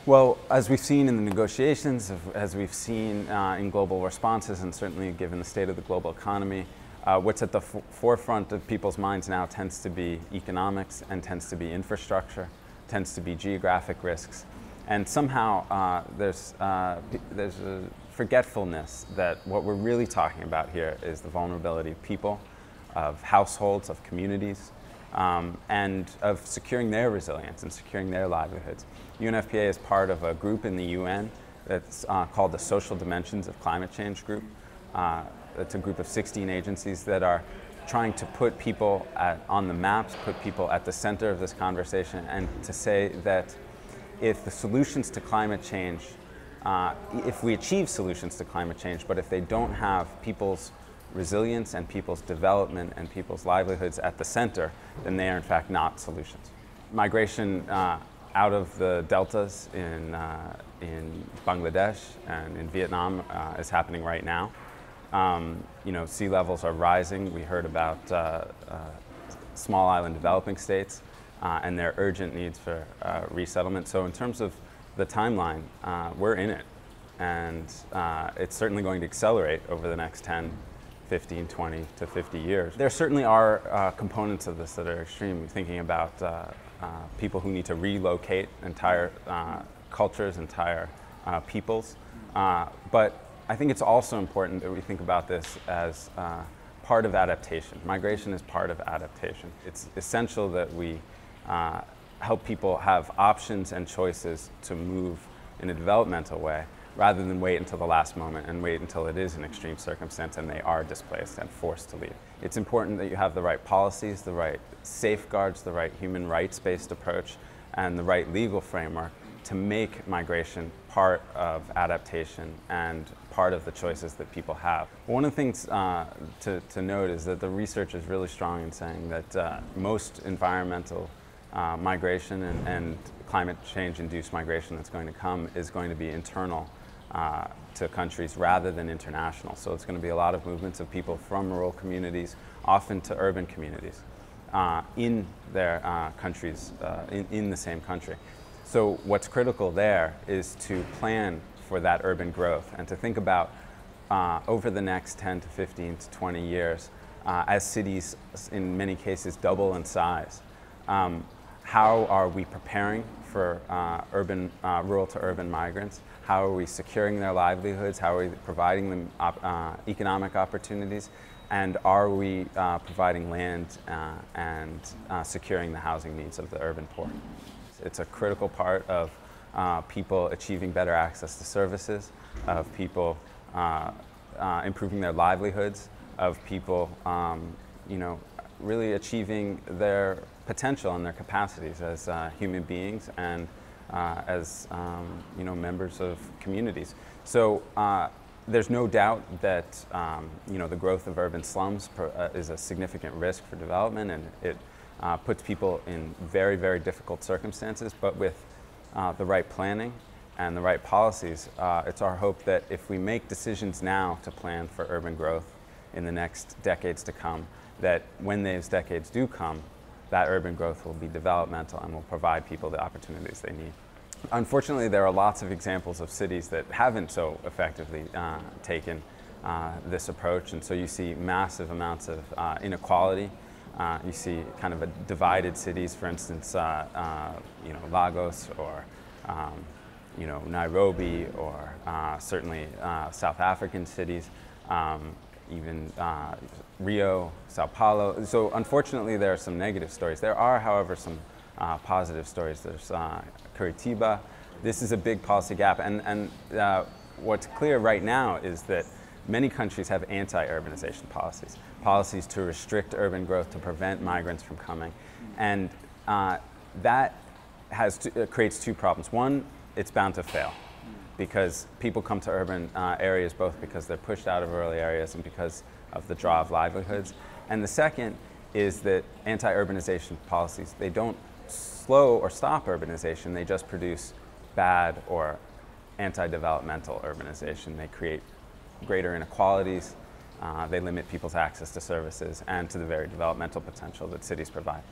Well, as we've seen in the negotiations, as we've seen in global responses, and certainly given the state of the global economy, what's at the forefront of people's minds now tends to be economics and tends to be infrastructure, tends to be geographic risks. And somehow there's a forgetfulness that what we're really talking about here is the vulnerability of people, of households, of communities, and of securing their resilience and securing their livelihoods. UNFPA is part of a group in the UN that's called the Social Dimensions of Climate Change Group. It's a group of 16 agencies that are trying to put people on the maps, put people at the center of this conversation, and to say that if the solutions to climate change, if we achieve solutions to climate change, but if they don't have people's resilience and people's development and people's livelihoods at the center, then they are in fact not solutions. Migration out of the deltas in Bangladesh and in Vietnam is happening right now. Sea levels are rising. We heard about small island developing states and their urgent needs for resettlement. So in terms of the timeline, we're in it. And it's certainly going to accelerate over the next 10, 15, 20 to 50 years. There certainly are components of this that are extreme, thinking about people who need to relocate entire cultures, entire peoples. But I think it's also important that we think about this as part of adaptation. Migration is part of adaptation. It's essential that we help people have options and choices to move in a developmental way, rather than wait until the last moment and wait until it is an extreme circumstance and they are displaced and forced to leave. It's important that you have the right policies, the right safeguards, the right human rights-based approach, and the right legal framework to make migration part of adaptation and part of the choices that people have. One of the things to note is that the research is really strong in saying that most environmental migration and climate change-induced migration that's going to come is going to be internal to countries rather than international. So it's going to be a lot of movements of people from rural communities, often to urban communities, in their countries, in the same country. So what's critical there is to plan for that urban growth and to think about over the next 10 to 15 to 20 years, as cities in many cases double in size, how are we preparing for rural to urban migrants? How are we securing their livelihoods? How are we providing them economic opportunities? And are we providing land and securing the housing needs of the urban poor? It's a critical part of people achieving better access to services, of people improving their livelihoods, of people really achieving their potential and their capacities as human beings and as members of communities. So there's no doubt that the growth of urban slums is a significant risk for development, and it puts people in very, very difficult circumstances. But with the right planning and the right policies, it's our hope that if we make decisions now to plan for urban growth in the next decades to come, that when those decades do come, that urban growth will be developmental and will provide people the opportunities they need. Unfortunately, there are lots of examples of cities that haven't so effectively taken this approach, and so you see massive amounts of inequality. You see kind of divided cities, for instance, Lagos or Nairobi, or certainly South African cities. Even Rio, Sao Paulo. So unfortunately there are some negative stories. There are, however, some positive stories. There's Curitiba. This is a big policy gap, and what's clear right now is that many countries have anti-urbanization policies, policies to restrict urban growth, to prevent migrants from coming, and that creates two problems. One, it's bound to fail, because people come to urban areas both because they're pushed out of rural areas and because of the draw of livelihoods. And the second is that anti-urbanization policies, they don't slow or stop urbanization, they just produce bad or anti-developmental urbanization. They create greater inequalities, they limit people's access to services and to the very developmental potential that cities provide.